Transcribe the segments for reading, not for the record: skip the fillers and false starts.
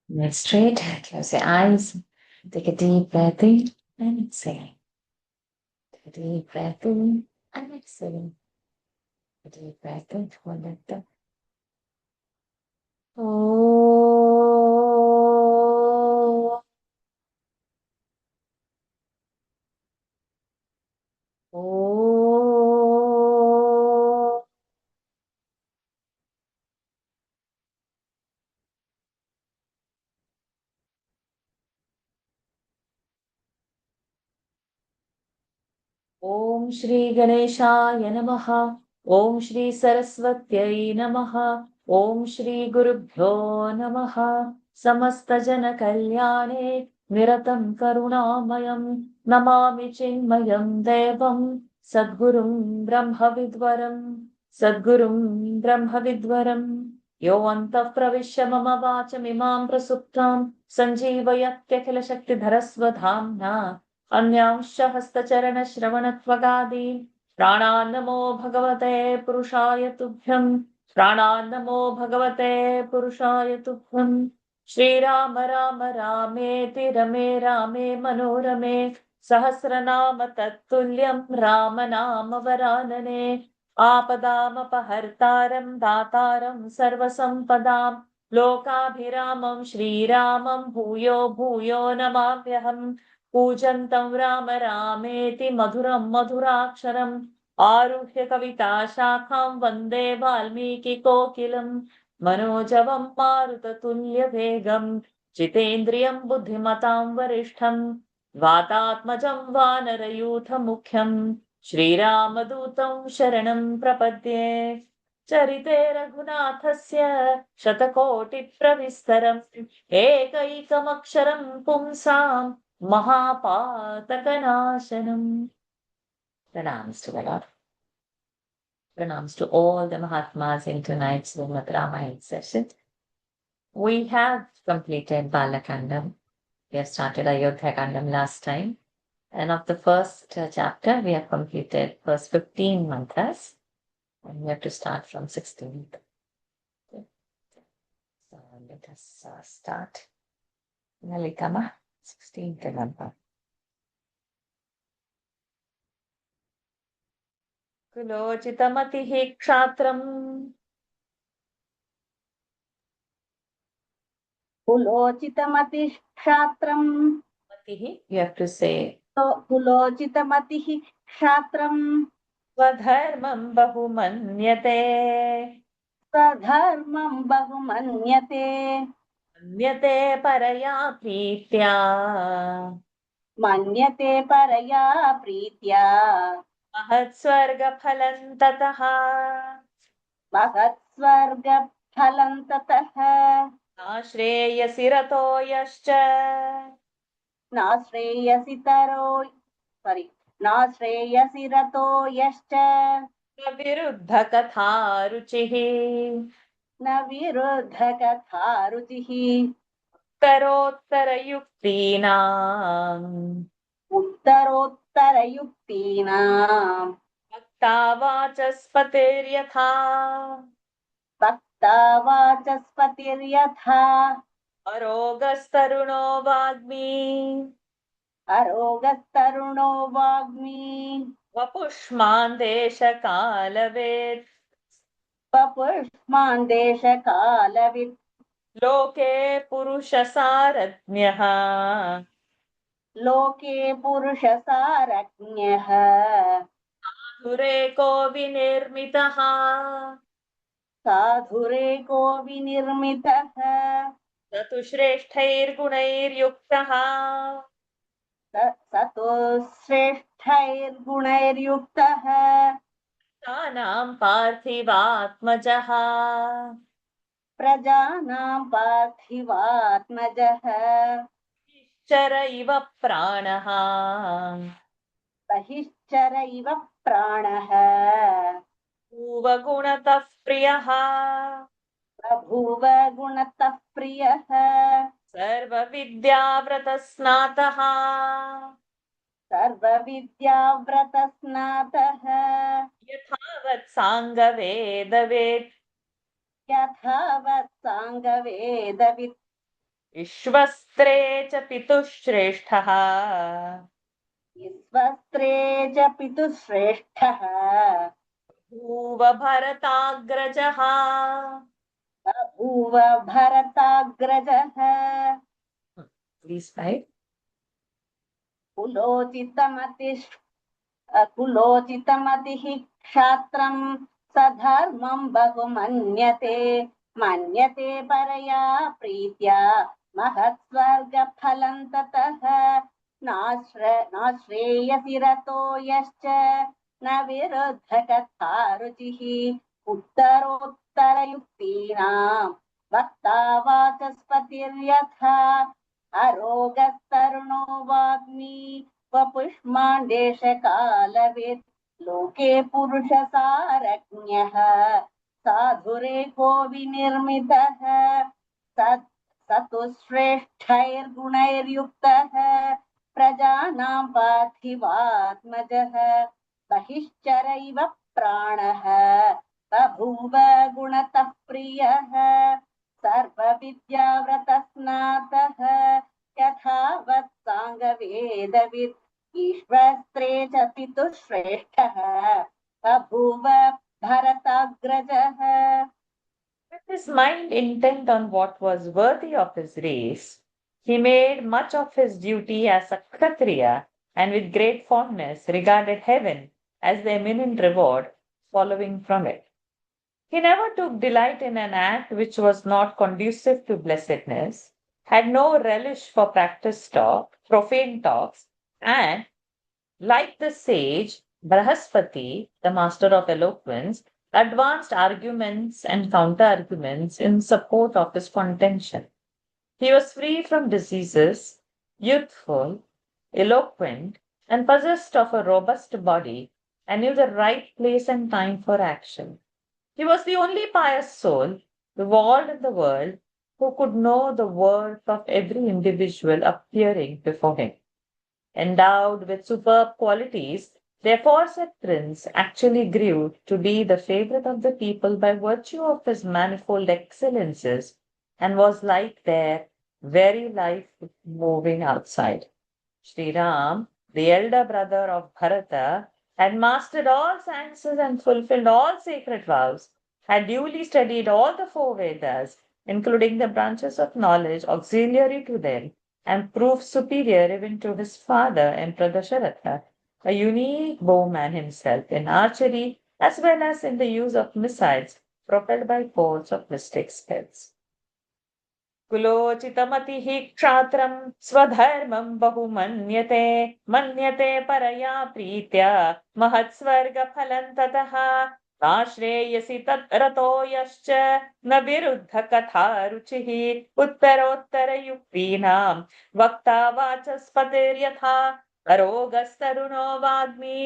Neck straight. Close your eyes. Take a deep breath in and exhale. Take a deep breath in and exhale. Take a deep breath in. Hold it there. Oh. Oh. ॐ श्री गणेशाय नमः। ॐ श्री सरस्वत्यै नमः। ॐ श्री गुरुभ्यो नमः। समस्तजनकल्याणे निरतं करुणामयं नमामि चिन्मयं देवं सद्गुरुं ब्रह्मविद्वरं सद्गुरुं ब्रह्मविद्वरं यो अन्तः प्रविश्य मम वाचमिमां प्रसुप्तां सञ्जीवयत्यखिलशक्तिधरस्वधाम्ना अन्यांश्च हस्तचरणश्रवणत्वगादीन् प्राणान्नमो भगवते पुरुषाय तुभ्यं प्राणान्नमो भगवते पुरुषाय तुभ्यं श्रीराम राम रामेति रमे रामे मनोरमे सहस्रनाम तत्तुल्यं राम नाम वरानने आपदामपहर्तारं दातारं सर्वसम्पदां लोकाभिरामं श्रीरामं भूयो भूयो नमाम्यहम् पूजन्तं राम रामेति मधुरं मधुराक्षरम् आरुह्य कविता शाखां वन्दे वाल्मीकिकोकिलं मनोजवं मारुततुल्यवेगं जितेन्द्रियं बुद्धिमतां वरिष्ठं वातात्मजं वानरयूथमुख्यं श्रीरामदूतं शरणं प्रपद्ये चरिते रघुनाथस्य शतकोटिप्रविस्तरम् एकैकमक्षरं पुंसां महापातकनाशनम्. Pranams to the Lord. Pranams to all the Mahatmas in tonight's Srimad Ramayana session. We have completed Balakandam. We have started Ayodhya Kandam last time. And of the first chapter, we have completed first 15 mantras. And we have to start from 16th. Okay. So let us start. Nalikama, 16th mantra. कुलोचितमतिः क्षात्रम् कुलोचितमतिः क्षात्रम् मतिः you have to say कुलोचितमतिः क्षात्रम् स्वधर्मं बहुमन्यते स्वधर्मं बहुमन्यते मन्यते परया प्रीत्या मन्यते परया प्रीत्या महत्स्वर्गफलं ततः महत्स्वर्गफलं ततः नाश्रेयसि रतो यश्च नाश्रेयसि रतो यश्च विरुद्धकथा रुचिः न विरुद्धकथा रुचिः उत्तरोत्तरयुक्तीनाम् वक्ता वाचस्पतिर्यथा वक्ता वाचस्पतिर्यथा अरोगस्तरुणो वाग्मी अरोगस्तरुणो वाग्मी वपुष्मान् देशकालवेत् वपुष्मान् देशकालवित् लोके पुरुषसारज्ञः लोके पुरुषसारज्ञः साधुरेको विनिर्मितः साधुरेको विनिर्मितः स तु श्रेष्ठैर्गुणैर्युक्तः स तु श्रेष्ठैर्गुणैर्युक्तः तानां पार्थिवात्मजः प्रजानां पार्थिवात्मजः चर इव प्राणः बहिश्चर इव प्राणः भुवगुणतः प्रियः बभूव गुणतः प्रियः सर्वविद्याव्रतः स्नातः सर्वविद्याव्रतस्नातः यथावत् साङ्गवेदवेत् यथावत् साङ्गवेदवित् विश्वस्त्रे च पितुः श्रेष्ठः विश्वस्त्रे च पितुः श्रेष्ठः भूव भरताग्रजः बभूव भरताग्रजः Please write. कुलोचितमतिः क्षात्रं सधर्मं बहुमन्यते मन्यते परया प्रीत्या महत्स्वर्गफलं ततः नाश्रेयसि रतो यश्च न विरुद्धकथारुचिः उत्तरोत्तरयुक्तीनां वक्ता वाचस्पतिर्यथा अरोगस्तरुणो वाग्मी वपुष्माण्डेशकालवित् लोके पुरुषसारज्ञः साधुरेको विनिर्मितः स तु श्रेष्ठैर्गुणैर्युक्तः प्रजानां पार्थिवात्मजः बहिश्चरैव प्राणः बभूव गुणतः प्रियः सर्वविद्याव्रतस्नातः यथावत् साङ्गवेदवित् ईश्वस्त्रे च पितुः श्रेष्ठः बभूव भरताग्रजः. With his mind intent on what was worthy of his race, he made much of his duty as a Kshatriya and with great fondness regarded heaven as the eminent reward following from it. He never took delight in an act which was not conducive to blessedness, had no relish for practiced talk, profane talks, and, like the sage Brahaspati, the master of eloquence, advanced arguments and counter-arguments in support of his contention. He was free from diseases, youthful, eloquent, and possessed of a robust body, and knew the right place and time for action. He was the only pious soul evolved in the world who could know the worth of every individual appearing before him. Endowed with superb qualities, the aforesaid prince actually grew to be the favorite of the people by virtue of his manifold excellences and was like their very life moving outside. Sri Ram, the elder brother of Bharata, had mastered all sciences and fulfilled all sacred vows, had duly studied all the four Vedas, including the branches of knowledge auxiliary to them, and proved superior even to his father, Emperor Dasharatha, a unique bowman himself in archery as well as in the use of missiles propelled by bolts of mystic spells. कुलोचितमतिः क्षात्रं स्वधर्मं बहुमन्यते मन्यते परया प्रीत्या महत्स्वर्गफलं ततः नाश्रेयसि तद्रतो यश्च न विरुद्धकथा रुचिः उत्तरोत्तरयुक्तीनां वक्ता वाचस्पतिर्यथा अरोगस्तरुणो वाग्मी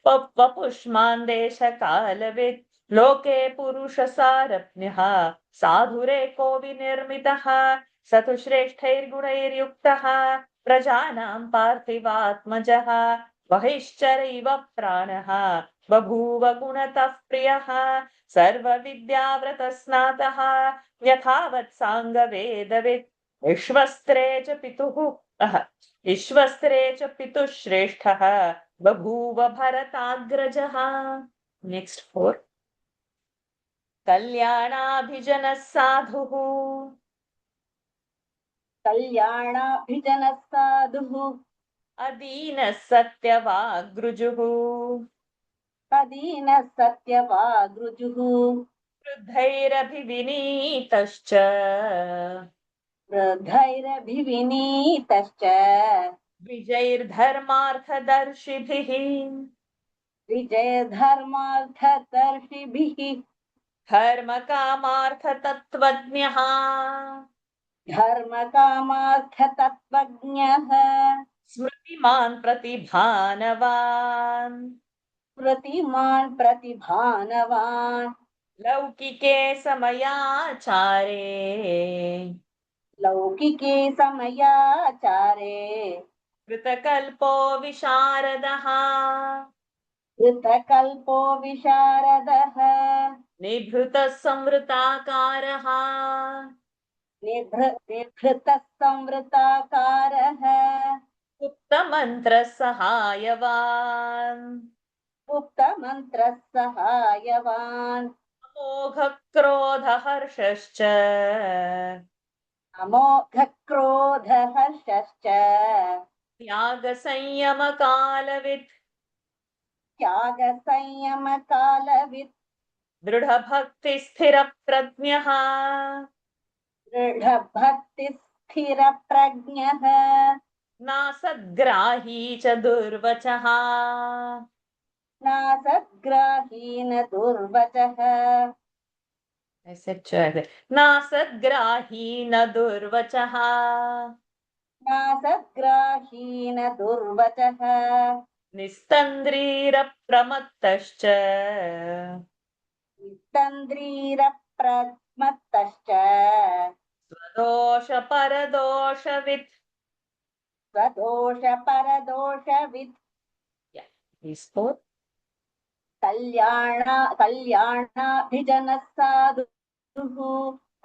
वपुष्मान् देशकालवित् लोके पुरुषसारज्ञः साधुरेको विनिर्मितः स तु श्रेष्ठैर्गुणैर्युक्तः प्रजानां पार्थिवात्मजः बहिश्चरैव प्राणः बभूव गुणतः प्रियः सर्वविद्याव्रतस्नातः यथावत् साङ्गवेदवित् विश्वस्त्रे च पितुः विश्वस्त्रे च पितुः श्रेष्ठः बभूव भरताग्रजः. Next 4. कल्याणाभिजनः साधुः कल्याणाभिजनः साधुः अदीनः सत्यवाग्रुजुः अदीनः सत्यवाग्रुजुः वृद्धैरभिविनीतश्च वृद्धैरभिविनीतश्च विजैर्धर्मार्थदर्शिभिः विजयधर्मार्थदर्शिभिः धर्मकामार्थतत्त्वज्ञः धर्मकामार्थतत्त्वज्ञः स्मृतिमान् प्रतिभानवान् प्रतिमान् प्रतिभानवान् लौकिके समयाचारे लौकिके समयाचारे कृतकल्पो विशारदः कृतकल्पो विशारदः निभृतः संवृताकारः निभृतः संवृताकारः गुप्तमन्त्रसहायवान् गुप्तमन्त्रः सहायवान् अमोघक्रोधहर्षश्च अमोघक्रोधहर्षश्च त्यागसंयमकालवित् त्यागसंयमकालवित् दृढभक्तिस्थिरप्रज्ञः दृढभक्तिस्थिरप्रज्ञः नासद्ग्राही च दुर्वचः नासद्ग्राही न दुर्वचः I said नासद्ग्राही न दुर्वचः नासद्ग्राही न दुर्वचः निस्तन्द्रीरप्रमत्तश्च तन्द्रीरप्रमत्तश्च स्वदोषपरदोषवित्. स्वदोषपरदोषवित् Yeah, these four. कल्याणाभिजनः साधुः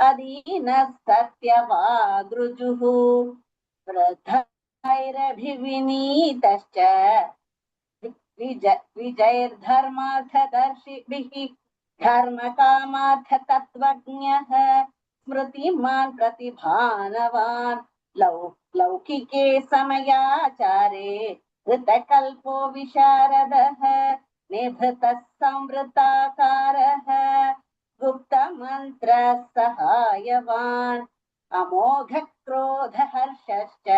अदीनः सत्यवाग्रुजुः वृद्धैरभिविनीतश्च विजैर्धर्मार्थदर्शिभिः धर्मकामार्थतत्त्वज्ञः स्मृतिमान् प्रतिभानवान् लौकिके समयाचारे ऋतकल्पो विशारदः निभृतः संवृताकारः गुप्तमन्त्रः सहायवान् अमोघक्रोधहर्षश्च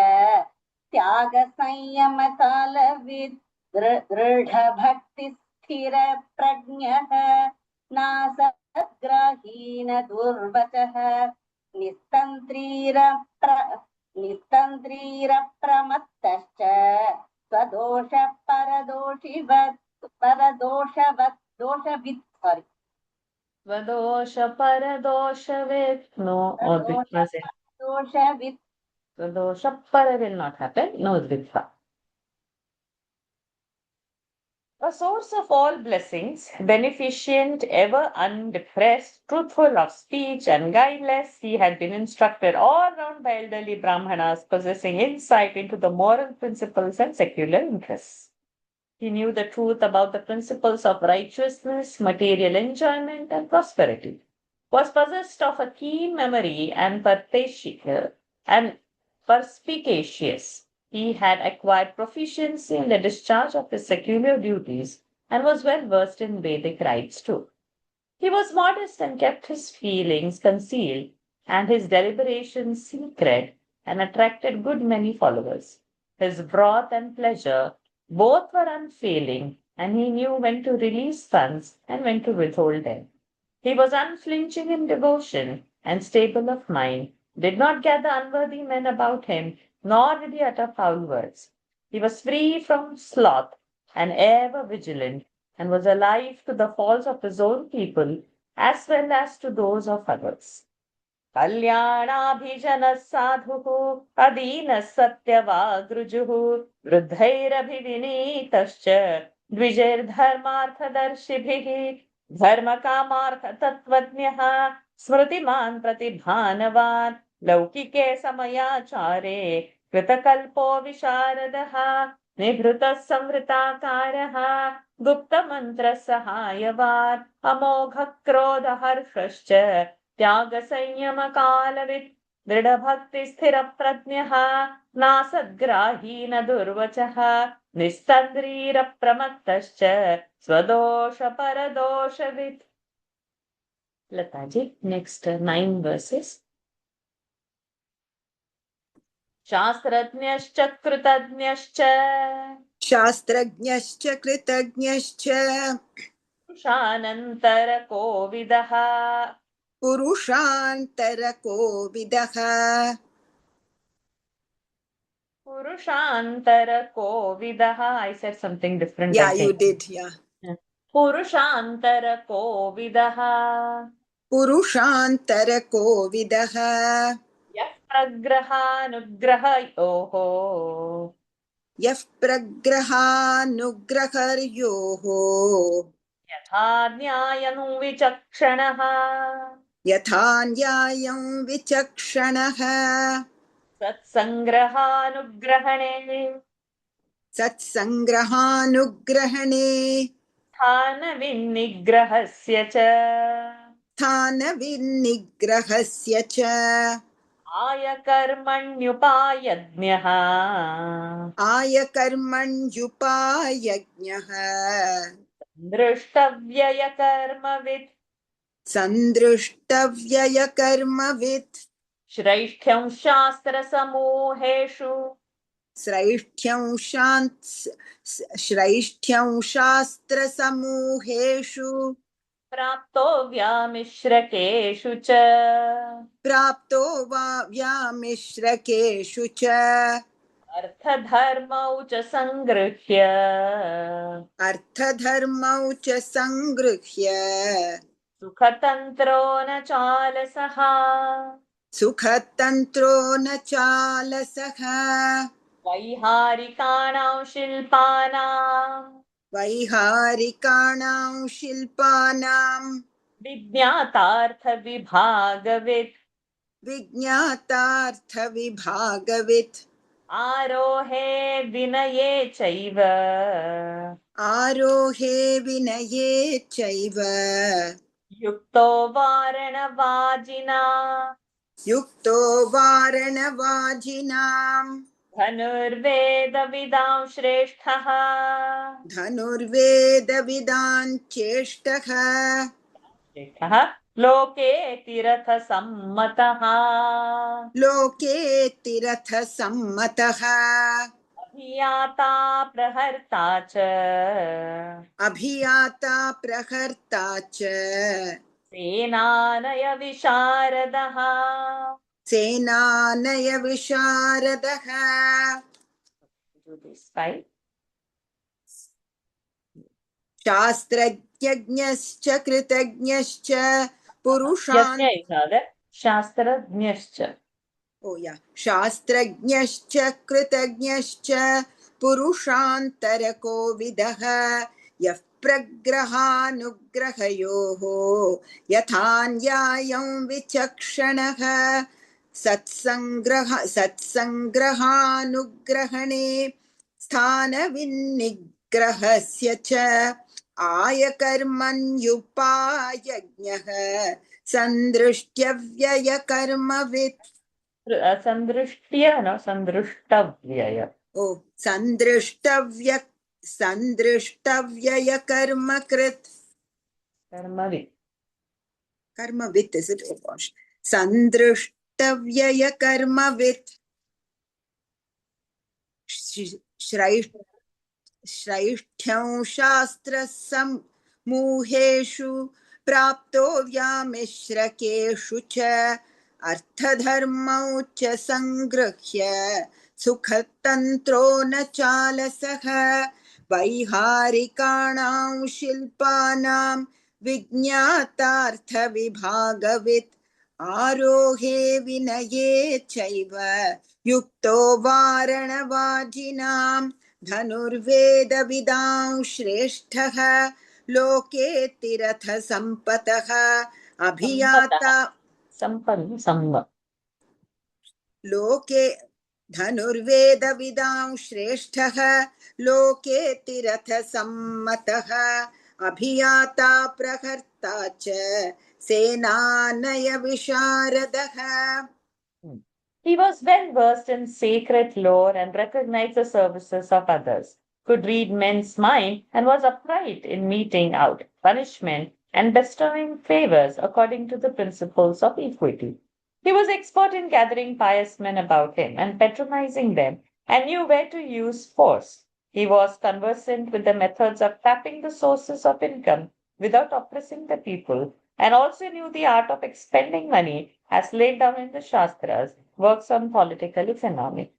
त्यागसंयमकालवित् दृढभक्तिस्थिरप्रज्ञः नासद्ग्राही न दुर्वचः निस्तन्त्रीरप्रमत्तश्च दोषवित् Svadosha no, or Dvitva say. दोषवित् Svadosha para will not happen. No Dvitva. A source of all blessings, beneficent, ever undepressed, truthful of speech, and guileless, he had been instructed all round by elderly Brahmanas possessing insight into the moral principles and secular interests. He knew the truth about the principles of righteousness, material enjoyment, and prosperity, was possessed of a keen memory and perspicacious. He had acquired proficiency in the discharge of his secular duties and was well versed in Vedic rites too. He was modest and kept his feelings concealed and his deliberations secret and attracted good many followers. His wrath and pleasure both were unfailing, and he knew when to release funds and when to withhold them. He was unflinching in devotion and stable of mind, did not gather unworthy men about him, nor did he utter foul words. He was free from sloth and ever vigilant, and was alive to the faults of his own people as well as to those of others. कल्याणाभिजनः साधुः अदीनः सत्यवाग्रुजुः वृद्धैरभिविनीतश्च द्विजैर्धर्मार्थदर्शिभिः धर्मकामार्थतत्त्वज्ञः स्मृतिमान् प्रतिभानवान् लौकिके समयाचारे कृतकल्पो विशारदः निभृतः संवृताकारः गुप्तमन्त्रसहायवान् अमोघक्रोधहर्षश्च त्यागसंयमकालवित् दृढभक्तिस्थिरप्रज्ञः नासद्ग्राही न दुर्वचः निस्तन्द्रीरप्रमत्तश्च स्वदोषपरदोषवित्. Lataji, next 9 verses. शास्त्रज्ञश्च कृतज्ञश्च शास्त्रज्ञश्च कृतज्ञश्च पुरुषानन्तरकोविदः पुरुषान्तरकोविदः पुरुषान्तरकोविदः. I said something different. Yeah, I you think. did, yeah. पुरुषान्तरकोविदः पुरुषान्तरकोविदः यः प्रग्रहानुग्रहयोः यः प्रग्रहानुग्रहयोः यथा न्यायनुविचक्षणः यथा न्यायं विचक्षणः सत्सङ्ग्रहानुग्रहणे सत्सङ्ग्रहानुग्रहणे स्थानविन्निग्रहस्य च स्थानविन्निग्रहस्य च आयकर्मण्युपायज्ञः आयकर्मण्युपायज्ञः दृष्टव्ययकर्मवित् सन्दृष्टव्ययकर्मवित् श्रैष्ठ्यं शास्त्रसमूहेषु श्रैष्ठ्यं शास्त्रसमूहेषु प्राप्तो व्यामिश्रकेषु च प्राप्तो वा व्यामिश्रकेषु च अर्थधर्मौ च सङ्गृह्य अर्थधर्मौ च सङ्गृह्य सुखतन्त्रो न चालसः सुखतन्त्रो न चालसः वैहारिकाणां शिल्पानां वैहारिकाणां शिल्पानां विज्ञातार्थविभागवित् विज्ञातार्थविभागवित् आरोहे विनये चैव आरोहे विनये चैव युक्तो वारणवाजिना युक्तो वारणवाजिनां धनुर्वेदविदां श्रेष्ठः धनुर्वेदविदां चेष्टः श्रेष्ठः लोके तिरथसम्मतः लोके तिरथसम्मतः अभियाता प्रहर्ता च अभियाता प्रहर्ता च सेनानयविशारदः सेनानयविशारदः शास्त्रज्ञश्च कृतज्ञश्च पुरुषान् शास्त्रज्ञश्च शास्त्रज्ञश्च कृतज्ञश्च पुरुषान्तरकोविदः यः प्रग्रहानुग्रहयोः यथा न्यायं विचक्षणः सत्सङ्ग्रहानुग्रहणे स्थानविन्निग्रहस्य च आयकर्मण्युपायज्ञः सन्दृष्ट्यव्ययकर्मवित् सन्दृष्ट्यव्यय ओ सन्दृष्टव्ययकर्मकृत् कर्मवित् is it? Oh gosh. सन्दृष्टव्ययकर्मवित् श्रैष्ठ्यं शास्त्रसमूहेषु प्राप्तो व्यामिश्रकेषु च अर्थधर्मौ च सङ्गृह्य सुखतन्त्रो न चालसः वैहारिकाणां शिल्पानां विज्ञातार्थविभागवित् आरोहे विनये चैव युक्तो वारणवाजिनां धनुर्वेदविदां श्रेष्ठः लोके तिरथसम्पतः अभियाता लोके धनुर्वेदविदां श्रेष्ठः लोके तिरथसम्मतः अभियाता प्रहर्ता च सेनानयविशारदः. He was well versed in sacred lore and recognized the services of others, could read men's mind, and was upright in meting out punishment and bestowing favors according to the principles of equity. He was expert in gathering pious men about him and patronizing them, and knew where to use force. He was conversant with the methods of tapping the sources of income without oppressing the people, and also knew the art of expending money as laid down in the Shastras, works on political economy.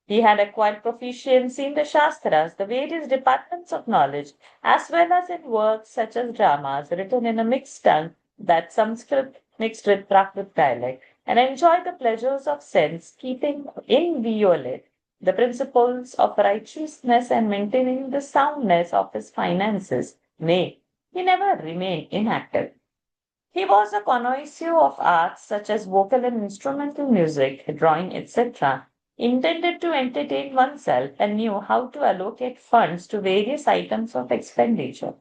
He had acquired proficiency in the Shastras, the various departments of knowledge, as well as in works such as dramas written in a mixed tongue, that Sanskrit mixed with Prakrit dialect, and enjoyed the pleasures of sense, keeping inviolate the principles of righteousness and maintaining the soundness of his finances. Nay, he never remained inactive. He was a connoisseur of arts such as vocal and instrumental music, drawing, etc., intended to entertain oneself, and knew how to allocate funds to various items of expenditure.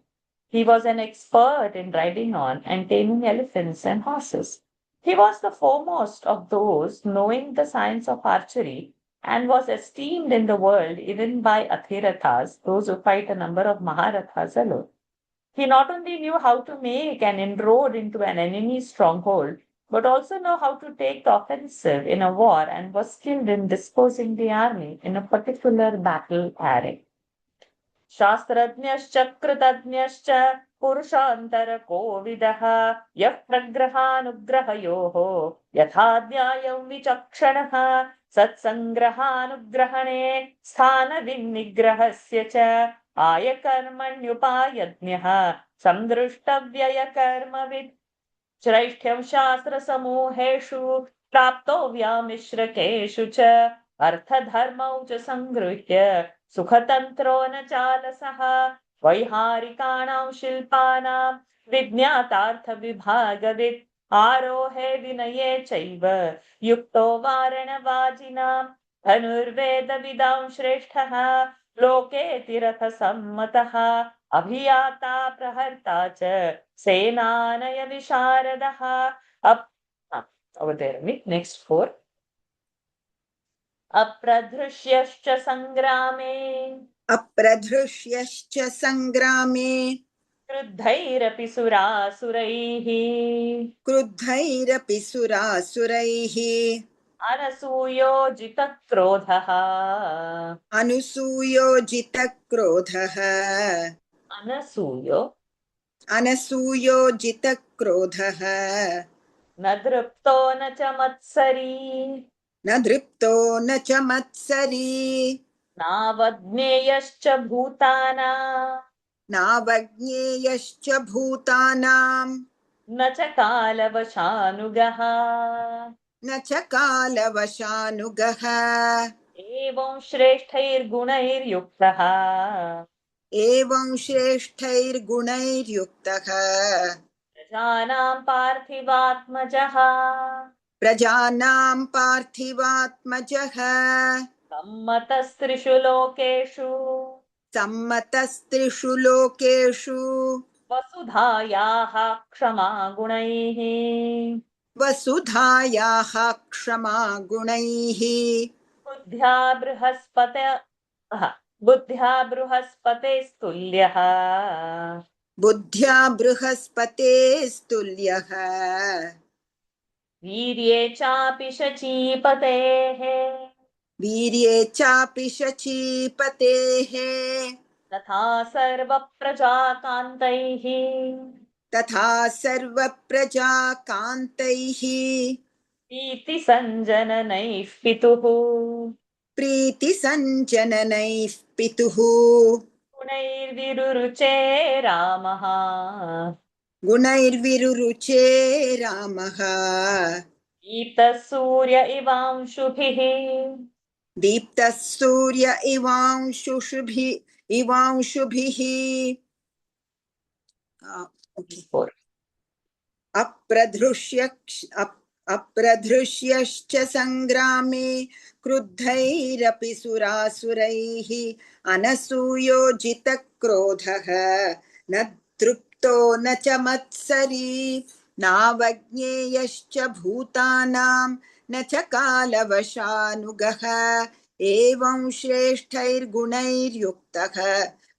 He was an expert in riding on and taming elephants and horses. He was the foremost of those knowing the science of archery and was esteemed in the world even by Athirathas, those who fight a number of Maharathas alone. He not only knew how to make an inroad into an enemy's stronghold, but also knew how to take the offensive in a war and was skilled in disposing the army in a particular battle array. शास्त्रज्ञश्च कृतज्ञश्च पुरुषान्तरकोविदः यः प्रग्रहानुग्रहयोः यथा न्यायं विचक्षणः सत्सङ्ग्रहानुग्रहणे स्थानविन्निग्रहस्य च आयकर्मण्युपायज्ञः सन्दृष्टव्ययकर्मवित् श्रैष्ठ्यं शास्त्रसमूहेषु प्राप्तो व्यामिश्रकेषु च अर्थधर्मौ च सङ्गृह्य सुखतन्त्रो न चालसः वैहारिकाणां शिल्पानां विज्ञातार्थविभागवित् आरोहे विनये चैव युक्तो वारणवाजिनां धनुर्वेदविदां श्रेष्ठः लोकेतिरथसम्मतः अभियाता प्रहर्ता च सेनानय विशारदः over there next 4 अप्रधृष्यश्च सङ्ग्रामे अप्रधृष्यश्च सङ्ग्रामे क्रुद्धैरपि सुरासुरैः क्रुद्धैरपि सुरासुरैः अनसूयोजितक्रोधः अनुसूयोजितक्रोधः अनसूयोजितक्रोधः न दृप्तो न च मत्सरी न दृप्तो न च मत्सरी नावज्ञेयश्च भूतानां नावज्ञेयश्च भूतानां न च कालवशानुगः न च कालवशानुगः एवं श्रेष्ठैर्गुणैर्युक्तः एवं श्रेष्ठैर्गुणैर्युक्तः प्रजानां पार्थिवात्मजः प्रजानां पार्थिवात्मजः सम्मतस्त्रिषु लोकेषु सम्मतस्त्रिषु लोकेषु वसुधायाः क्षमा गुणैः वसुधायाः क्षमा गुणैः बुद्ध्या बृहस्पतेस्तुल्यः बुद्ध्या बृहस्पतेस्तुल्यः वीर्ये चापि शचीपतेः वीर्ये चापि शचीपतेः तथा सर्वप्रजाकान्तैः तथा सर्वप्रजाकान्तैः प्रीतिसञ्जननैः पितुः प्रीतिसञ्जननैः पितुः गुणैर्विरुरुचे रामः गुणैर्विरुरुचे रामः दीप्तः सूर्य इवांशुभिः दीप्तः सूर्य इवांशुभिः अप्रधृष्यश्च सङ्ग्रामे क्रुद्धैरपि सुरासुरैः अनसूयोजितक्रोधः न तृप्तो न च मत्सरी नावज्ञेयश्च भूतानां न च कालवशानुगः एवं श्रेष्ठैर्गुणैर्युक्तः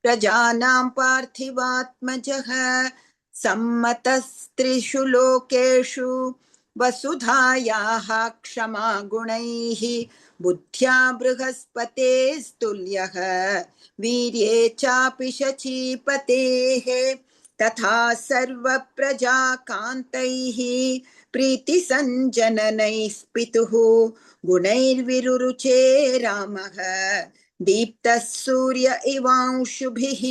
प्रजानां पार्थिवात्मजः सम्मतस्त्रिषु लोकेषु वसुधायाः क्षमा गुणैः बुद्ध्या बृहस्पतेस्तुल्यः वीर्ये चापि शचीपतेः तथा सर्वप्रजाकान्तैः प्रीतिसञ्जननैः पितुः गुणैर्विरुरुचे रामः दीप्तः सूर्य इवांशुभिः.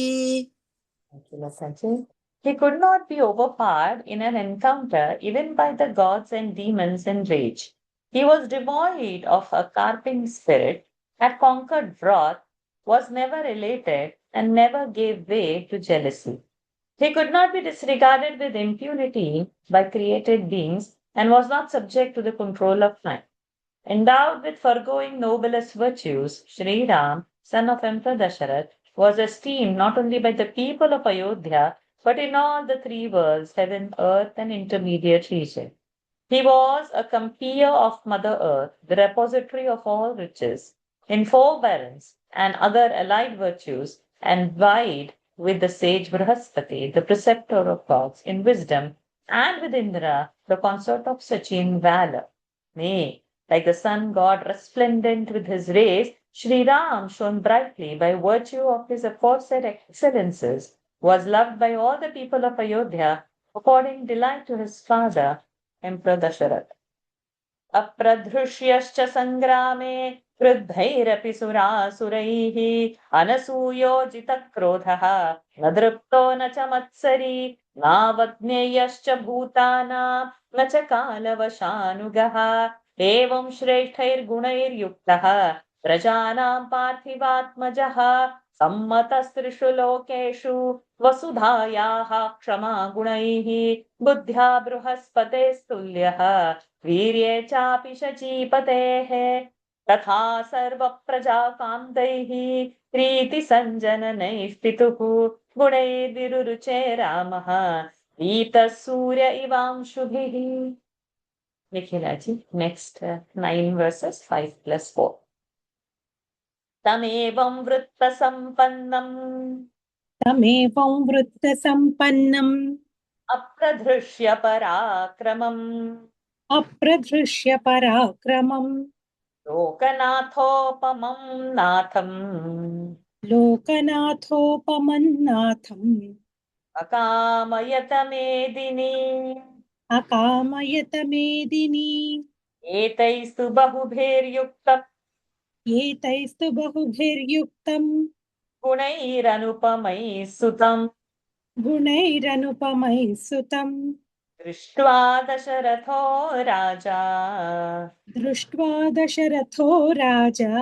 He could not be overpowered in an encounter even by the gods and demons in rage. He was devoid of a carping spirit, had conquered wrath, was never elated, and never gave way to jealousy. He could not be disregarded with impunity by created beings and was not subject to the control of time. Endowed with foregoing noblest virtues, Sri Ram, son of Emperor Dasharath, was esteemed not only by the people of Ayodhya, but in all the three worlds, heaven, earth, and intermediate region. He was a compeer of Mother Earth, the repository of all riches, in forbearance and other allied virtues, and vied with the sage Brihaspati, the preceptor of gods, in wisdom, and with Indra, the consort of Sachin valor. Nay, like the sun god resplendent with his rays, Sri Ram shone brightly by virtue of his aforesaid excellences, was loved by all the people of Ayodhya, affording delight to his father, Emperor Dasharath. अप्रधृष्यश्च सङ्ग्रामे क्रुद्धैरपि सुरासुरैः अनसूयोजितक्रोधः न दृप्तो न च मत्सरी नावज्ञेयश्च भूतानां न च कालवशानुगः एवं श्रेष्ठैर्गुणैर्युक्तः प्रजानां पार्थिवात्मजः सम्मतस्त्रिषु लोकेषु वसुधायाः क्षमा गुणैः बुद्ध्या बृहस्पतेस्तुल्यः वीर्ये चापि शचीपतेः तथा सर्वप्रजाकान्तैः प्रीतिसञ्जननैः पितुः गुणैर्विरुरुचे रामः पीतः सूर्य इवांशुभिः. Nikhilji, next 9 verses 5+4. तमेवं वृत्तसम्पन्नम् अप्रधृष्य पराक्रमम् अप्रधृष्य पराक्रमम् लोकनाथोपमं नाथम् लोकनाथोपमन्नाथम् अकामयत मेदिनी अकामयत मेदिनी एतैस्तु बहुभिर्युक्तम् एतैस्तु बहुभिर्युक्तम् गुणैरनुपमैः सुतम् गुणैरनुपमैः सुतम् दृष्ट्वा दशरथो राजा दृष्ट्वा दशरथो राजा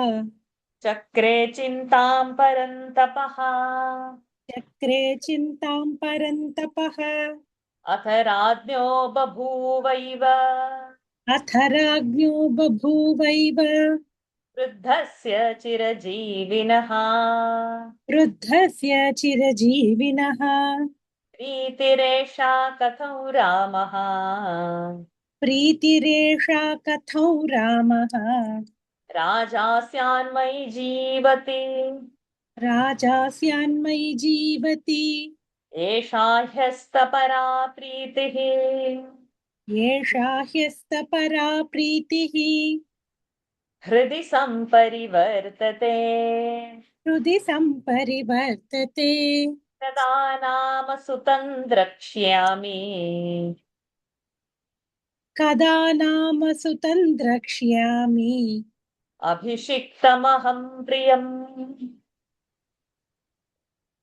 चक्रे चिन्तां परन्तपः चक्रे चिन्तां परन्तपः अथ राज्ञो बभूवैव अथ राज्ञो बभूवैव वृद्धस्य चिरजीविनः वृद्धस्य चिरजीविनः प्रीतिरेषा कथं रामः प्रीतिरेषा कथौ रामः राजास्यान्मयि जीवति राजास्यान्मयि जीवति एषा ह्यस्तपरा प्रीतिः येषा ह्यस्तपरा प्रीतिः हृदि सम्परिवर्तते हृदि सम्परिवर्तते तदा नाम सुतं द्रक्ष्यामि कदा नाम सुतं द्रक्ष्यामि अभिषिक्तमहं प्रियम्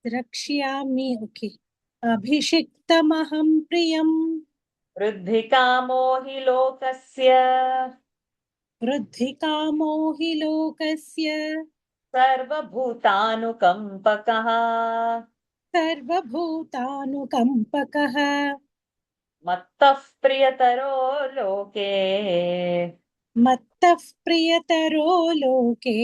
द्रक्ष्यामि ओके अभिषिक्तमहं प्रियम् वृद्धिकामो हि लोकस्य वृद्धिकामो हि लोकस्य सर्वभूतानुकम्पकः सर्वभूतानुकम्पकः मत्तः प्रियतरो लोके मत्तः प्रियतरो लोके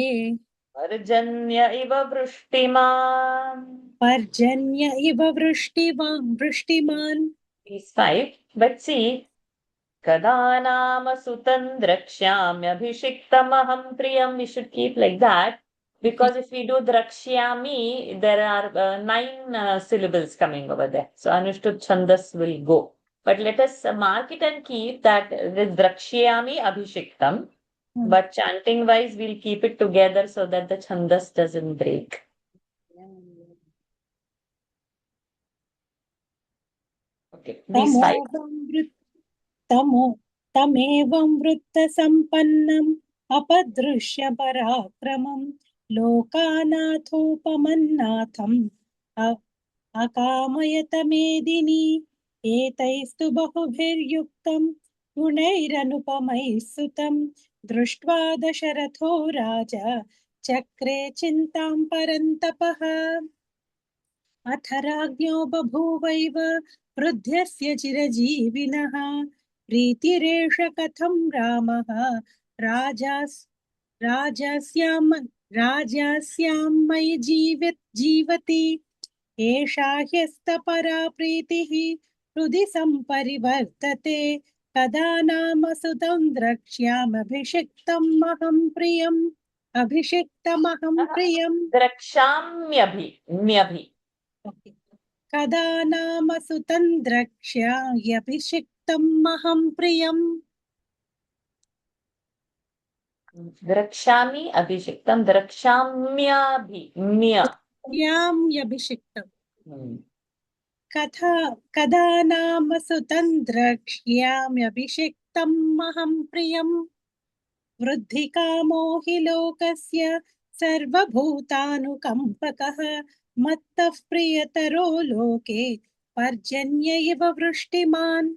पर्जन्य इव वृष्टिमान्. पर्जन्य इव वृष्टिमान् These 5, but see, kada nama sutan drakshyamyabhishiktamaham priyam, we should keep like that, because if we do drakshyami, there are 9 syllables coming over there. So Anushtup Chandas will go. But let us mark it and keep that with drakshyami abhishiktam. But chanting wise, we'll keep it together so that the chandas doesn't break. Okay, these 5. तमेवं वृत्तसम्पन्नम् अपदृश्य पराक्रमम् लोकानाथोपमन्नाथम् अकामयत मेदिनी एतैस्तु बहुभिर्युक्तम् गुणैरनुपमैः सुतम् दृष्ट्वा दशरथो राजा चक्रे चिन्तां परन्तपः. अथ राज्ञो बभूवैव वृद्धस्य चिरजीविनः प्रीतिरेष कथं रामः राजास्यां राजास्यां मयि जीवति एषा ह्यस्तपरा प्रीतिः हृदि सम्परिवर्तते कदा नाम सुतं द्रक्ष्यामभिषिक्तमहं प्रियम् अभिषिक्तमहं प्रियम् द्रक्ष्याम्यभि कदा नाम सुतं द्रक्ष्याम्यभिषिक्तमहं प्रियम् द्रक्ष्यामि अभिषिक्तं याम्यभिषिक्तम् हम्म। कदा नाम सुतं द्रक्ष्याम्यभिषिक्तमहं प्रियम् वृद्धिकामो हि लोकस्य सर्वभूतानुकम्पकः मत्तः प्रियतरो लोके पर्जन्य इव वृष्टिमान्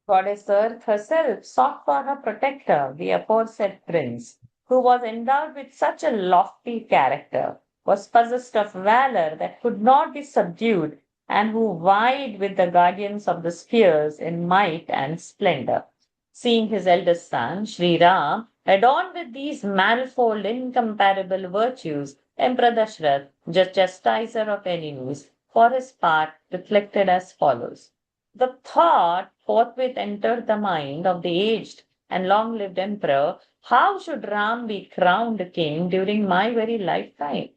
Goddess Earth herself sought for her protector, the aforesaid prince, who was endowed with such a lofty character, was possessed of valor that could not be subdued, and who vied with the guardians of the spheres in might and splendor. Seeing his eldest son, Sri Ram, adorned with these manifold incomparable virtues, Emperor Dashrath, chastiser of enemies, for his part reflected as follows. The thought forthwith entered the mind of the aged and long-lived emperor, how should Ram be crowned king during my very lifetime?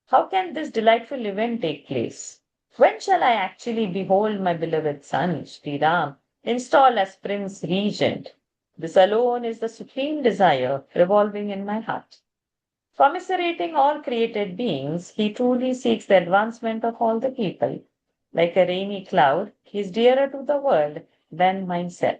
How can this delightful event take place? When shall I actually behold my beloved son, Sri Ram, installed as Prince Regent? This alone is the supreme desire revolving in my heart. Commiserating all created beings, he truly seeks the advancement of all the people. Like a rainy cloud, he is dearer to the world than myself.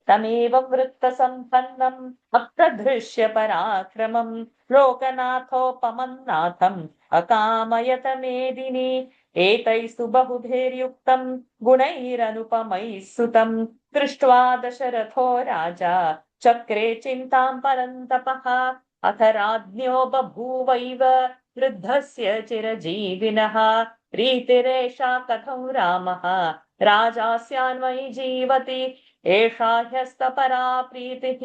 तमेवं वृत्तसम्पन्नम् अप्रधृष्य पराक्रमम् लोकनाथोपमन्नाथम् अकामयत मेदिनी एतैस्तु बहुधैर्युक्तम् गुणैरनुपमैः सुतम् दृष्ट्वा दशरथो राजा चक्रे चिन्तां परन्तपः अथ राज्ञो बभूवैव वृद्धस्य चिरजीविनः प्रीतिरेषा कथं रामः राजास्यान्वयि जीवति एषा ह्यस्तपरा प्रीतिः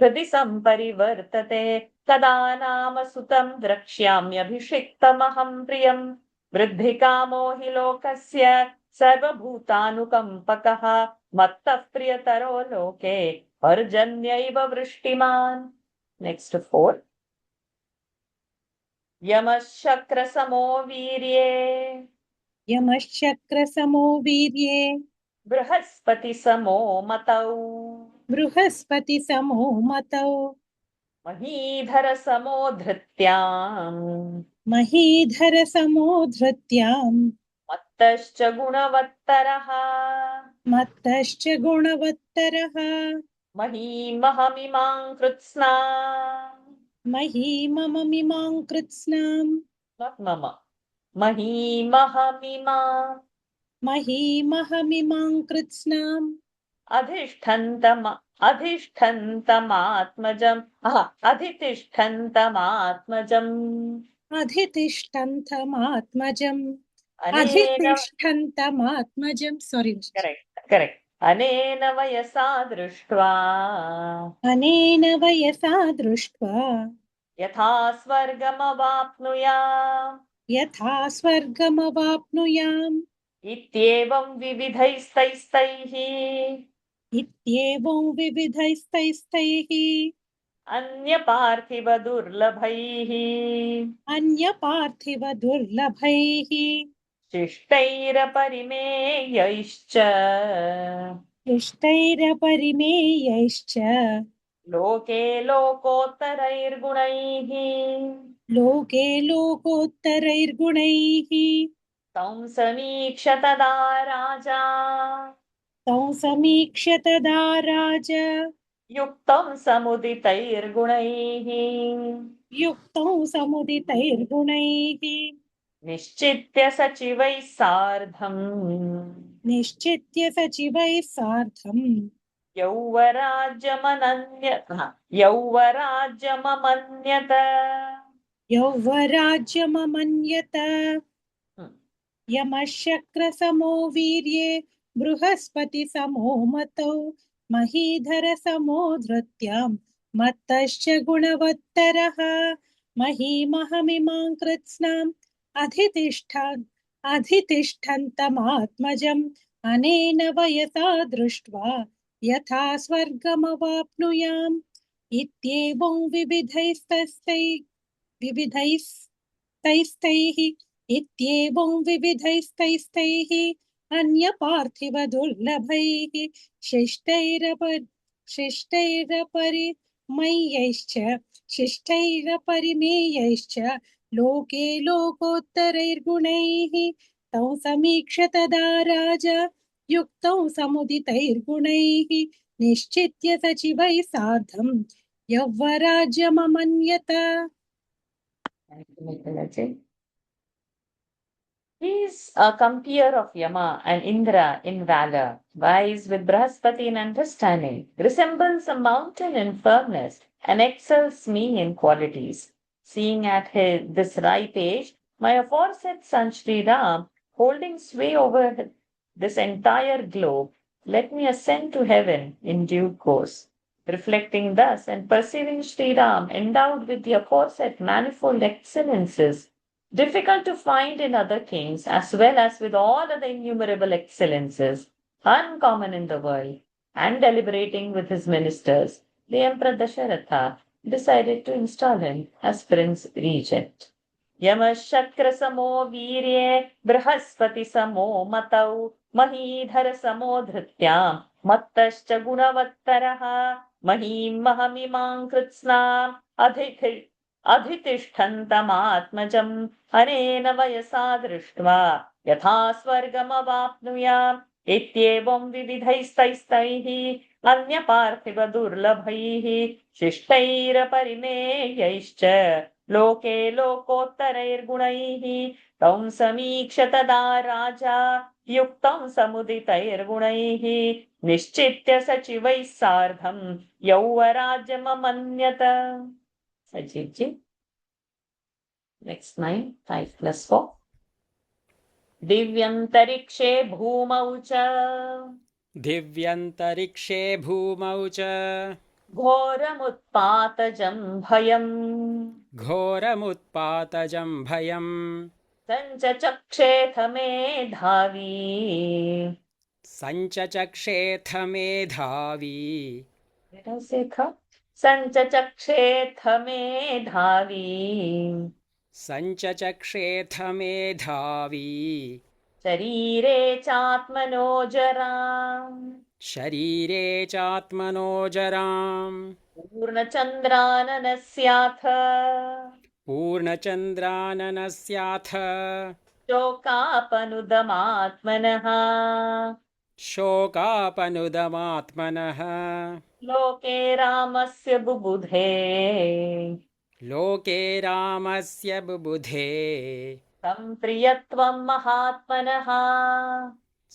हृदि सम्परिवर्तते कदा नाम सुतं द्रक्ष्याम्यभिषिक्तमहं प्रियम् वृद्धिकामो हि लोकस्य सर्वभूतानुकम्पकः मत्तः प्रियतरो लोके पर्जन्यैव वृष्टिमान्. Next 4. यमश्चक्रसमो वीर्ये यमश्चक्रसमो वीर्ये बृहस्पतिसमो मतौ बृहस्पतिसमो मतौ महीधरसमो धृत्याम् महीधरसमो धृत्याम् मत्तश्च गुणवत्तरः मत्तश्च गुणवत्तरः महीमहमिमां कृत्स्ना महीमममिमां कृत्स्नाम् मम महीमहमिमाम् महीमहमिमां कृत्स्नाम् अधिष्ठन्तमात्मजम् अधितिष्ठन्तमात्मजम् अनेन सोरि करेक्ट् अनेन वयसा दृष्ट्वा अनेन वयसा दृष्ट्वा यथा स्वर्गमवाप्नुयाम् यथा स्वर्गमवाप्नुयाम् इत्येवं विविधैस्तैस्तैः इत्येवं विविधैस्तैस्तैः अन्यपार्थिवदुर्लभैः अन्यपार्थिवदुर्लभैः शिष्टैरपरिमेयैश्च इष्टैरपरिमेयैश्च लोके लोकोत्तरैर्गुणैः लोके लोकोत्तरैर्गुणैः तं समीक्ष तदा राजा तं समीक्ष्य तदा राज युक्तं समुदितैर्गुणैः युक्तं समुदितैर्गुणैः निश्चित्य सचिवैः सार्धम् निश्चित्य सचिवैः सार्धम् यौवराज्यममन्यत यौवराज्यममन्यत यमः शक्रसमो वीर्ये बृहस्पतिसमो मतौ महीधरसमो धृत्यां मत्तश्च गुणवत्तरः महीमहमिमां कृत्स्नाम् अधितिष्ठन्तमात्मजम् अनेन वयसा दृष्ट्वा यथा स्वर्गमवाप्नुयाम् इत्येवं विविधैस्तैः इत्येवं विविधैस्तैः अन्यपार्थिवदुर्लभैः शिष्टैरपरिमयैश्च शिष्टैरपरिमेयैश्च लोके लोकोत्तरैर्गुणैः तं समीक्ष्य तदा राजा युक्तं समुदितैर्गुणैः निश्चित्य सचिवैः सार्धं यौवराज्यममन्यत. Thank you, Mittalaji. He is a compeer of Yama and Indra in valor, vies with Brahaspati in understanding, resembles a mountain in firmness, and excels me in qualities. Seeing at this ripe age, my aforesaid son Sri Ram, holding sway over this entire globe, let me ascend to heaven in due course. Reflecting thus and perceiving Sri Ram endowed with the aforesaid manifold excellences, difficult to find in other kings, as well as with all other innumerable excellences, uncommon in the world, and deliberating with his ministers, the Emperor Dasharatha decided to install him as Prince Regent. यमशक्रसमो वीर्ये बृहस्पतिसमो मतौ महीधरसमो धृत्यां मत्तश्च गुणवत्तरः महीमहमिमां कृत्स्नाम् अधितिष्ठन्तमात्मजम् अनेन वयसा दृष्ट्वा यथा स्वर्गमवाप्नुयाम् इत्येवं विविधैस्तैस्तैः अन्यपार्थिवदुर्लभैः शिष्टैरपरिमेयैश्च लोके लोकोत्तरैर्गुणैः तं समीक्ष्य तदा राजा युक्तं समुदितैर्गुणैः निश्चित्य सचिवैः सार्धं यौवराज्यममन्यत. Sajidji. Next 9, 5 plus 4. दिव्यन्तरिक्षे भूमौ च दिव्यन्तरिक्षे भूमौ च घोरमुत्पातजं भयम् घोरमुत्पातजं भयम् सञ्चचक्षेथ मेधावी सञ्चचक्षेथ मेधावी सञ्चचक्षेथ मेधावी सञ्चचक्षेथ मेधावी शरीरे चात्मनोजराम् शरीरे चात्मनोजराम् पूर्णचन्द्राननस्याथ पूर्णचन्द्राननस्याथ शोकापनुदमात्मनः शोकापनुदमात्मनः लोके रामस्य बुबुधे लोके रामस्य बुबुधे सम्प्रियत्वं महात्मनः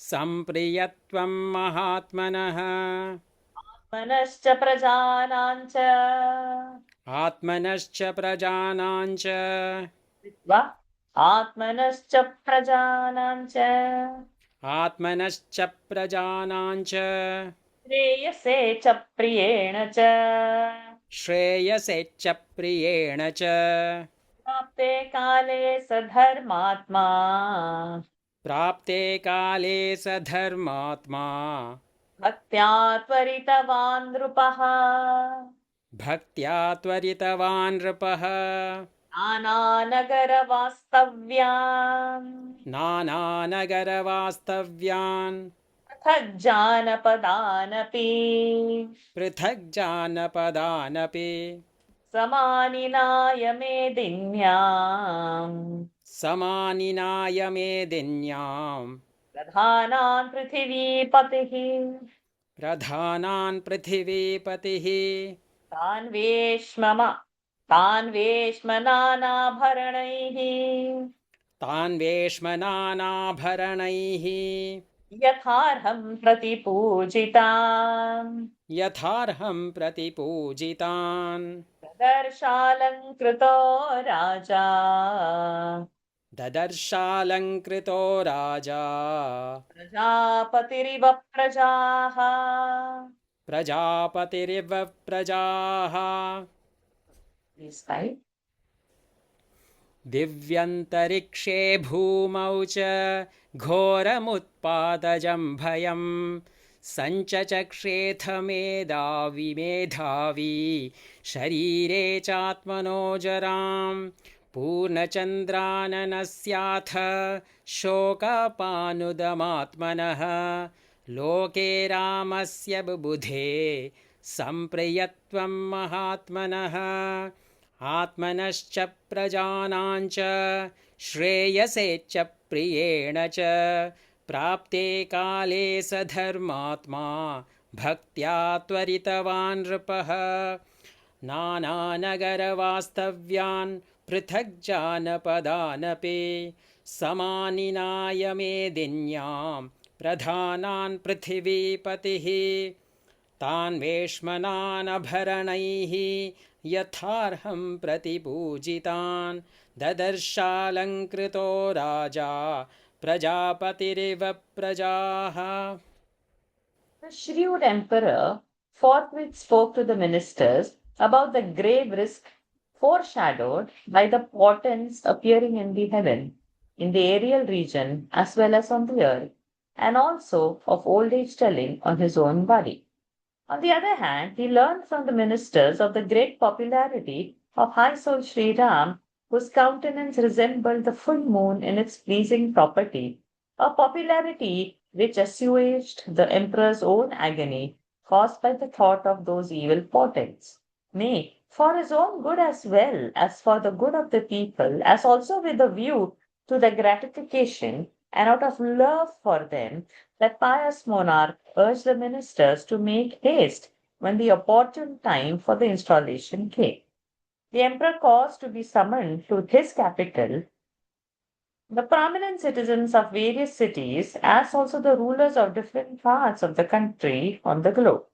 सम्प्रियत्वं महात्मनः मनश्च प्रजानाञ्च आत्मनश्च प्रजानाञ्च आत्मनश्च प्रजानाञ्च आत्मनश्च प्रजानाञ्च श्रेयसे च प्रियेण च श्रेयसे च प्रियेण च प्राप्ते काले स धर्मात्मा प्राप्ते काले स धर्मात्मा भक्त्या त्वरितवान् नृपः भक्त्या त्वरितवान् नृपः नानानगरवास्तव्यान् पृथग् जानपदानपि समानिनाय मेदिन्याम् प्रधानान् पृथिवीपतिः तान् वेश्मनानाभरणैः यथार्हं प्रतिपूजितान् ददर्शालङ्कृतो राजा ददर्शालङ्कृतो राजा प्रजापतिरिव प्रजाः प्रजापतिरिव प्रजाः Please five. दिव्यन्तरिक्षे भूमौ च घोरमुत्पादजं भयं सञ्चचक्रेऽथ मेधावी शरीरे चात्मनोजरां पूर्णचन्द्राननस्याथ शोकापानुदमात्मनः लोके रामस्य बुबुधे सम्प्रियत्वं महात्मनः आत्मनश्च प्रजानां च श्रेयसे च प्रियेण च प्राप्ते काले स धर्मात्मा भक्त्या त्वरितवान् नृपः नानानगरवास्तव्यान् पृथक् जानपदानपि समानिनाय मेदिन्यां प्रधानान् पृथिवीपतिः तान् वेश्मनानभरणैः यथार्हं प्रतिपूजितान् ददर्शालङ्कृतो राजा प्रजापतिरिव प्रजाः. The shrewd emperor forthwith spoke to the ministers about the grave risk foreshadowed by the portents appearing in the heaven, in the aerial region as well as on the earth, and also of old age telling on his own body. On the other hand, he learned from the ministers of the great popularity of high soul Sri Ram, whose countenance resembled the full moon in its pleasing property, a popularity which assuaged the emperor's own agony caused by the thought of those evil portents. Nay, for his own good as well as for the good of the people, as also with a view to the gratification and out of love for them, that pious monarch urged the ministers to make haste when the opportune time for the installation came. The emperor caused to be summoned to his capital the prominent citizens of various cities, as also the rulers of different parts of the country on the globe.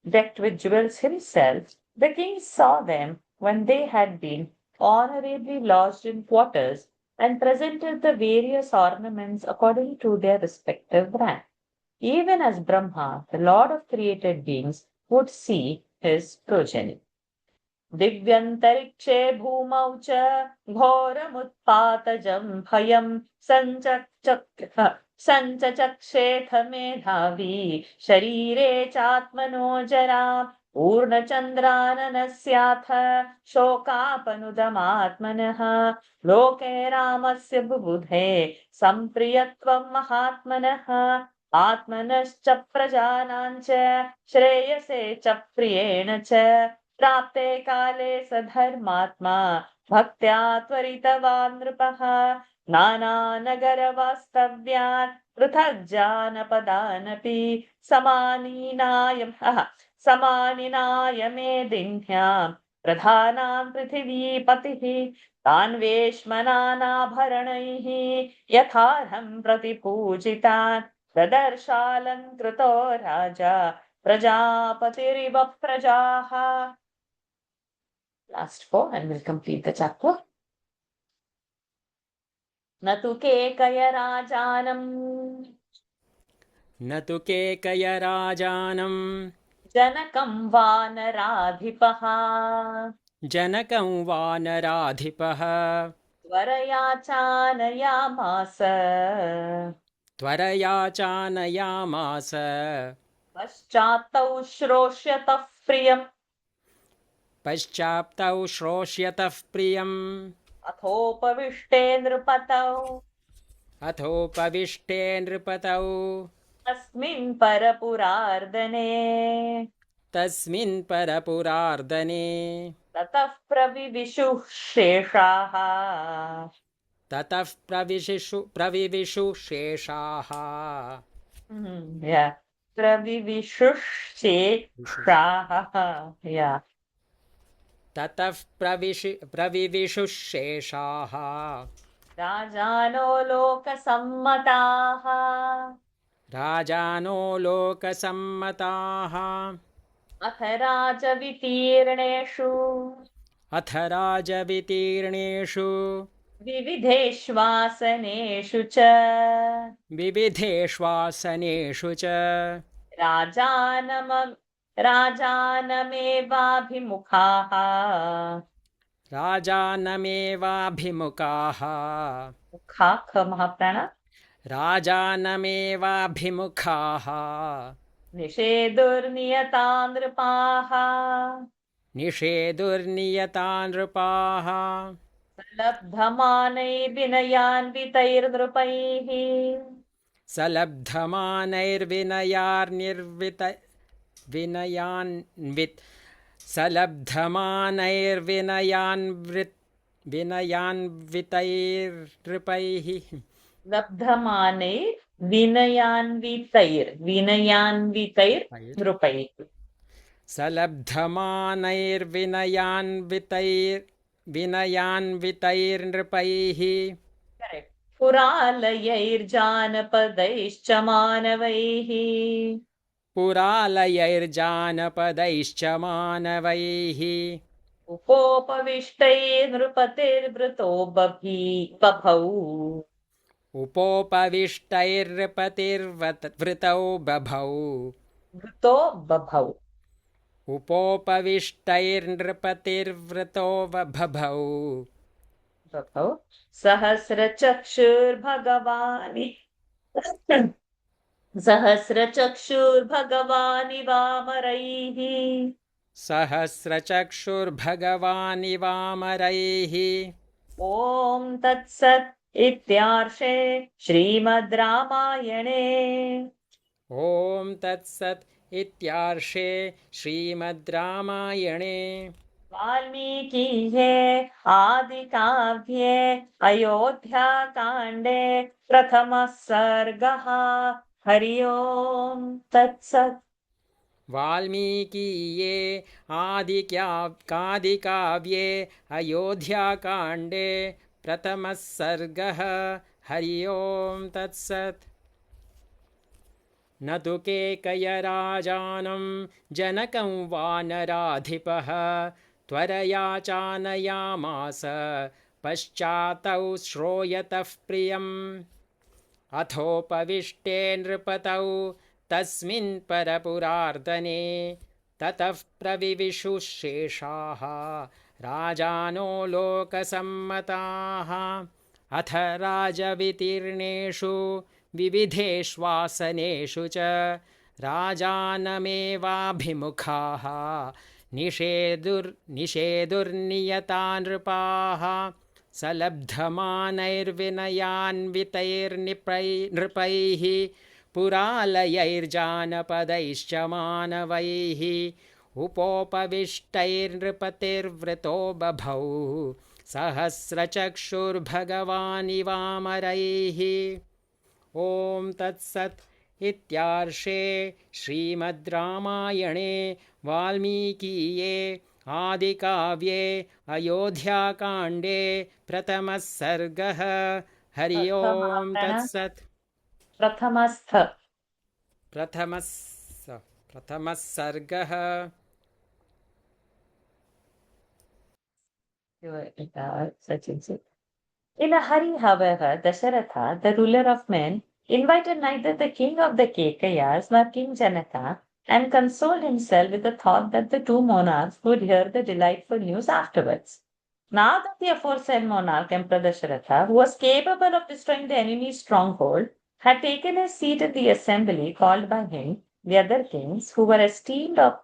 Decked with jewels himself, the king saw them when they had been honorably lodged in quarters and presented the various ornaments according to their respective rank, even as Brahma, the lord of created beings, would see his progeny. दिव्यन्तरिक्षे भूमौ च घोरमुत्पातजं भयं सञ्चचक्षेथ मेधावी शरीरे चात्मनो जरा पूर्णचन्द्राननस्याथ शोकापनुदमात्मनः लोके रामस्य बुबुधे सम्प्रियत्वं महात्मनः आत्मनश्च प्रजानां च श्रेयसे च प्रियेण च प्राप्ते काले स धर्मात्मा भक्त्या त्वरितवान् नृपः नानानगरवास्तव्यान् पृथग् जानपदानपि समानिनाय मेदिन्यां प्रधानां पृथिवीपतिः तान् वेश्मनानाभरणैः यथार्हं प्रतिपूजितान् ददर्शालङ्कृतो राजा प्रजापतिरिव प्रजाः. Last four and we'll complete the chapter. न तु केकयराजानं जनकं वानराधिपः जनकं वानराधिपः त्वरया चानयामास पश्चात्तौ श्रोष्यतः प्रियम् अथोपविष्टे नृपतौ तस्मिन् परपुरार्दने ततः प्रविविशु शेषाः Yeah. Yeah. ततः प्रविविशु शेषाः राजानो लोकसम्मताः अथ राजवितीर्णेषु विविधेष्वासनेषु च विविधेष्वासनेषु च राजानम राजानमेवाभिमुखाः राजानमेवाभिमुखाः मुखा ख महाप्राण राजानमेवाभिमुखाः निषेधुर्नियता नृपाः निषेधुर्नियता नृपाः लब्धमानैर्विनयान्वितैर्नृपैः सलब्धमानैर्विनयान्वित विनयान्वित सलब्धमानैर्विनयान्वित विनयान्वितैर्नृपैः विनयान्वितैर्नृपैः सलब्धमानैर्विनयान्वितैर्विनयान्वितैर्नृपैः Correct. पुरालयैर्जानपदैश्च मानवैः पुरालयैर्जानपदैश्च मानवैः उपोपविष्टैर्नृपतिर्वृतो बभौ उपोपविष्टैर्नृपतिर्वृतौ बभौ वृतो बभौ उपोपविष्टैर्नृपतिर्वृतो बभौ बभौ सहस्रचक्षुर्भगवानि सहस्रचक्षुर्भगवानिवामरैः सहस्रचक्षुर्भगवानिवामरैः ॐ तत्सत् इत्यार्षे श्रीमद् रामायणे ॐ तत्सत् इत्यार्षे श्रीमद् रामायणे वाल्मीकिये आदिकाव्ये अयोध्याकाण्डे प्रथमः सर्गः हरि ओम् तत्सत् वाल्मीकीये आदिकाव्ये अयोध्याकाण्डे प्रथमः सर्गः हरि ओम् तत्सत् न तु केकयराजानं जनकं वानराधिपः त्वरया चानयामास पश्चातौ श्रोयतः प्रियम् अथोपविष्टे नृपतौ तस्मिन् परपुरार्दने ततः प्रविविशुशेषाः राजानो लोकसम्मताः अथ राजवितीर्णेषु विविधेष्वासनेषु च राजानमेवाभिमुखाः निषेधुर्नियता नृपाः सलब्धमानैर्विनयान्वितैर्नृपैः पुरालयैर्जानपदैश्च मानवैः उपोपविष्टैर्नृपतिर्वृतो बभौ सहस्रचक्षुर्भगवानिवामरैः ॐ तत्सत् इत्यार्षे श्रीमद् रामायणे वाल्मीकीये आदिकाव्ये अयोध्याकाण्डे प्रथमः सर्गः हरि ओम् तत्सत् प्रथमस्थ प्रथमः सर्गः In a hurry, however, Dasharatha, the ruler of men, invited neither the king of the Kekayas nor King Janaka and consoled himself with the thought that the two monarchs would hear the delightful news afterwards. Now that the aforesaid monarch, Emperor Dasharatha, who was capable of destroying the enemy's stronghold, had taken his seat in the assembly called by him, the other kings, who were esteemed of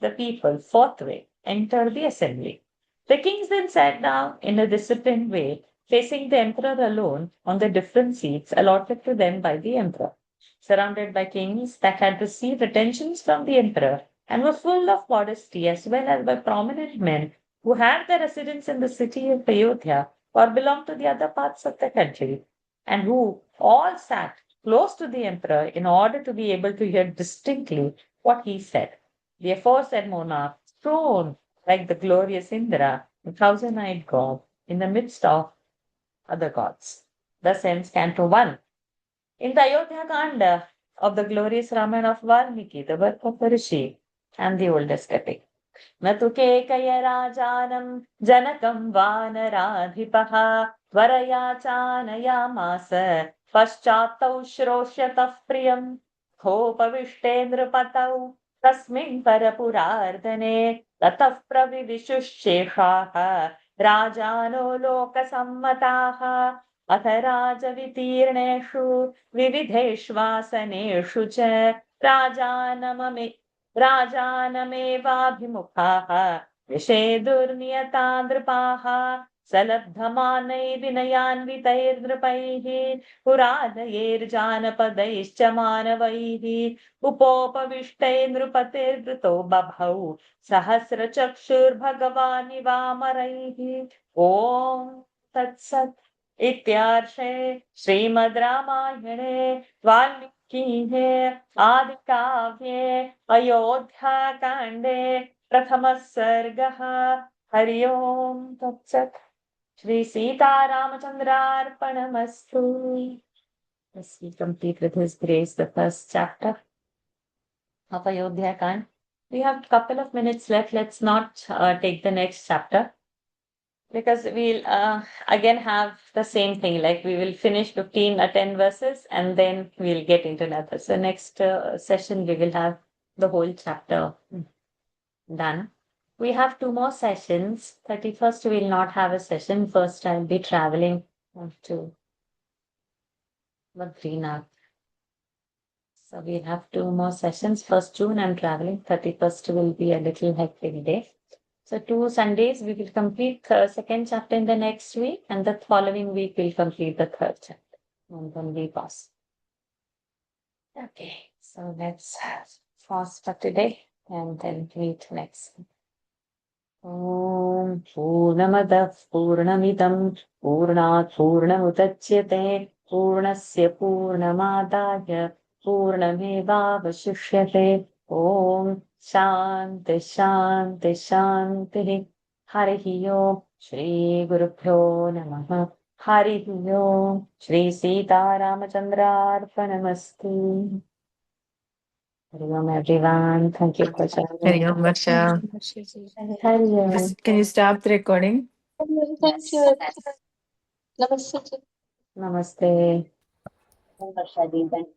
the people, forthwith entered the assembly. The kings then sat down in a disciplined way, facing the emperor alone on the different seats allotted to them by the emperor, surrounded by kings that had received attentions from the emperor and were full of modesty, as well as by prominent men who had their residence in the city of Ayodhya or belonged to the other parts of the country, and who all sat close to the emperor in order to be able to hear distinctly what he said. The aforesaid monarch, throned like the glorious Indra, the thousand-eyed god, in the midst of other gods. Thus ends Canto 1. In the Ayodhya Kanda of the glorious Ramayana of Valmiki, the work of the Rishi, and the oldest epic. न तु केकयराजानं जनकं वानराधिपः त्वरया चानयामास पश्चात्तौ श्रोष्यतः प्रियम् होपविष्टे नृपतौ तस्मिन् परपुरार्दने ततः प्रविविशुश्चेषाः राजानो लोकसम्मताः अथ राजवितीर्णेषु विविधेष्वासनेषु च राजानमेवाभिमुखाः विषेदुर्नियता नृपाः सलब्धमानै विनयान्वितैर्नृपैः पुराणैर्जानपदैश्च मानवैः उपोपविष्टै नृपतिर्वृतो बभौ सहस्रचक्षुर्भगवानिवामरैः ॐ तत्सत् इत्यार्षे श्रीमद् रामायणे वाल्मीकिः आदिकाव्ये अयोध्याकाण्डे प्रथमः सर्गः हरि ओम् तत्सत् Shri सीतारामचन्द्रार्पणमस्तु. Let's we complete with his grace the first chapter of Ayodhya Kand. We have a couple of minutes left. Let's not take the next chapter, because we'll again have the same thing, like we will finish 15 or 10 verses and then we'll get into another. So next session we will have the whole chapter done. We have 2 more sessions. 31st we will not have a session. First I'll be traveling to Badrinath. So we'll have 2 more sessions. 1st June I'm traveling. 31st will be a little hectic day. So 2 Sundays we will complete the 2nd chapter in the next week, and the following week we'll complete the 3rd chapter. And then we pause. Okay, so let's pause for today and then meet next. Om Purnamadah Purnamidam Purnat Purnamudachyate Purnasya Purnamadaya Purnamevavashishyate. Om Shanti Shanti Shanti. Harihi Om Shri Gurubhyo Namaha. Harihi Om Shri Sita Ramachandrarpanamastu. Hari Om everyone. Thank you for joining. Hari Om, Varsha. Hari Om. Can you stop the recording? Yes. Namaste. Namaste. Varsha ji, thank you.